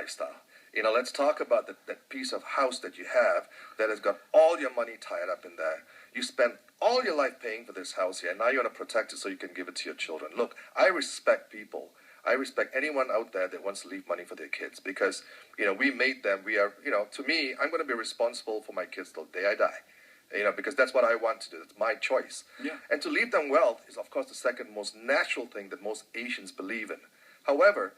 lifestyle. Let's talk about that piece of house that you have that has got all your money tied up in there. You spent all your life paying for this house here, and now you want to protect it so you can give it to your children. Look, I respect people. I respect anyone out there that wants to leave money for their kids because, we made them. We are, to me, I'm going to be responsible for my kids till the day I die. Because that's what I want to do. It's my choice. Yeah. And to leave them wealth is, of course, the second most natural thing that most Asians believe in. However,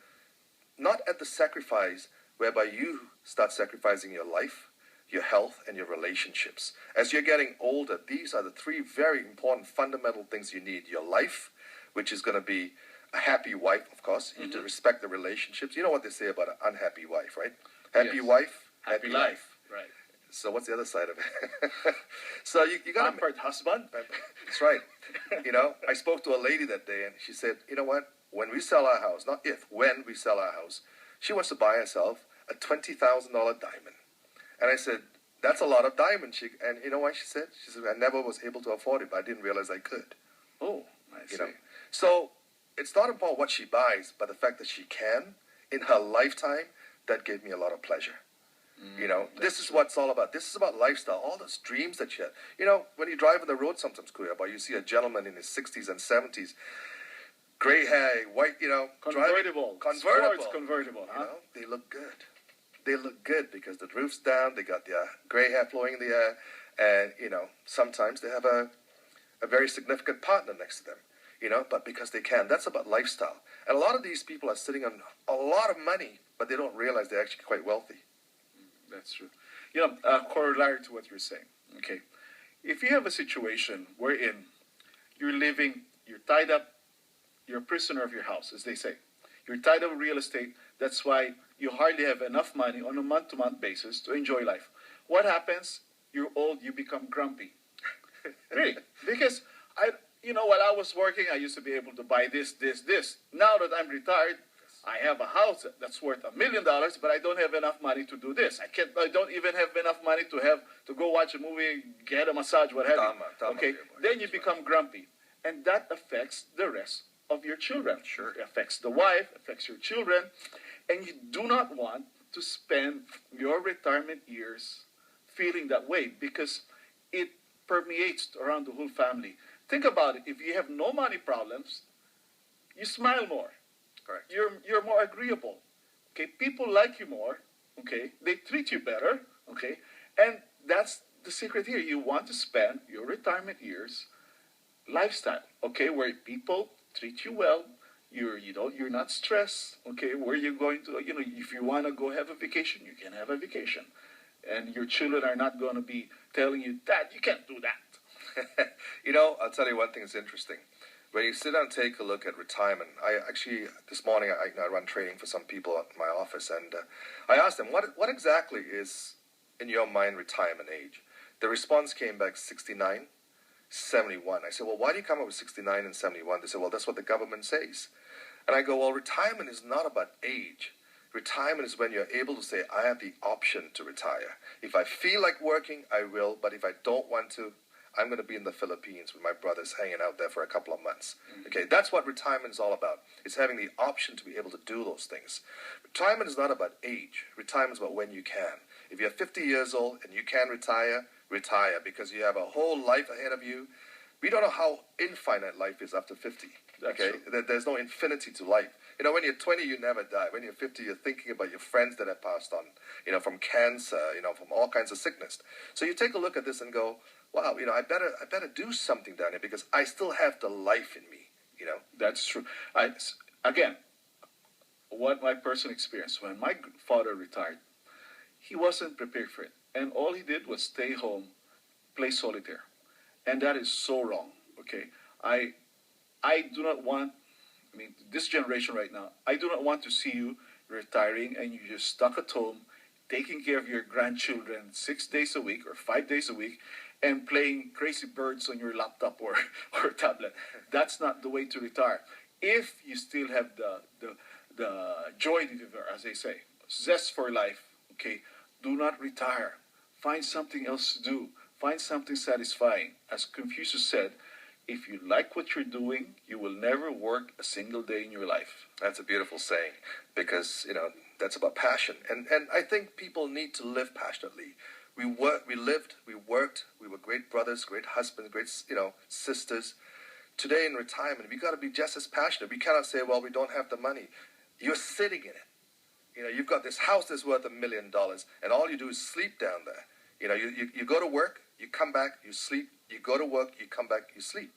not at the sacrifice whereby you start sacrificing your life, your health, and your relationships. As you're getting older, these are the three very important fundamental things you need. Your life, which is going to be a happy wife, of course. You need to respect the relationships. You know what they say about an unhappy wife, right? Happy Yes. wife, Happy life. Right. So what's the other side of it? So you got to... Pampered husband. That's right. I spoke to a lady that day, and she said, you know what? When we sell our house, not if, when we sell our house, she wants to buy herself a $20,000 diamond. And I said, that's a lot of diamonds. And you know what she said? She said, I never was able to afford it, but I didn't realize I could. Oh, I see. So it's not about what she buys, but the fact that she can in her lifetime. That gave me a lot of pleasure. This is what it's all about. This is about lifestyle. All those dreams that you have. When you drive on the road sometimes, Kuya, you see a gentleman in his 60s and 70s, gray hair, white, Convertible. Sports convertible, huh? They look good. They look good because the roof's down, they got their gray hair flowing in the air, and, sometimes they have a very significant partner next to them, but because they can. That's about lifestyle. And a lot of these people are sitting on a lot of money, but they don't realize they're actually quite wealthy. That's true. Corollary to what you're saying, okay? If you have a situation wherein you're tied up, you're a prisoner of your house, as they say. You're tied up with real estate. That's why you hardly have enough money on a month-to-month basis to enjoy life. What happens? You're old, you become grumpy. Really? Because, while I was working, I used to be able to buy this. Now that I'm retired, I have a house that's worth $1 million, but I don't have enough money to do this. I don't even have enough money to go watch a movie, get a massage, what have you. Okay, then you become grumpy. And that affects the rest of your children. Sure. It affects the wife, affects your children, and you do not want to spend your retirement years feeling that way because it permeates around the whole family. Think about it. If you have no money problems, you smile more. Correct. You're more agreeable. Okay, people like you more. Okay, they treat you better. Okay, and that's the secret here. You want to spend your retirement years lifestyle. Okay, where people treat you well. You're not stressed. Okay, where you're going to, if you want to go have a vacation, you can have a vacation, and your children are not going to be telling you, Dad, you can't do that. I'll tell you one thing that's interesting. When you sit down and take a look at retirement, this morning I run training for some people at my office, and I asked them, what exactly is, in your mind, retirement age? The response came back 69, 71. I said, well, why do you come up with 69 and 71? They said, well, that's what the government says. And I go, well, retirement is not about age. Retirement is when you're able to say, I have the option to retire. If I feel like working, I will, but if I don't want to, I'm going to be in the Philippines with my brothers hanging out there for a couple of months. Okay, that's what retirement is all about. It's having the option to be able to do those things. Retirement is not about age. Retirement is about when you can. If you're 50 years old and you can retire, retire because you have a whole life ahead of you. We don't know how infinite life is after 50. Okay, there's no infinity to life. When you're 20, you never die. When you're 50, you're thinking about your friends that have passed on, from cancer, from all kinds of sickness. So you take a look at this and go, wow, I better do something down here because I still have the life in me. That's true. Again, what my personal experience, when my father retired, he wasn't prepared for it. And all he did was stay home, play solitaire. And that is so wrong, okay? I do not want, this generation right now, I do not want to see you retiring and you're just stuck at home, taking care of your grandchildren 6 days a week or 5 days a week, and playing Crazy Birds on your laptop or tablet. That's not the way to retire. If you still have the joy de vivre, as they say, zest for life, okay, do not retire. Find something else to do. Find something satisfying. As Confucius said, if you like what you're doing, you will never work a single day in your life. That's a beautiful saying because, That's about passion. And I think people need to live passionately. We lived, we worked, we were great brothers, great husbands, great, sisters. Today in retirement, we got to be just as passionate. We cannot say, well, we don't have the money. You're sitting in it. You've got this house that's worth $1 million, and all you do is sleep down there. You go to work, you come back, you sleep. You go to work, you come back, you sleep.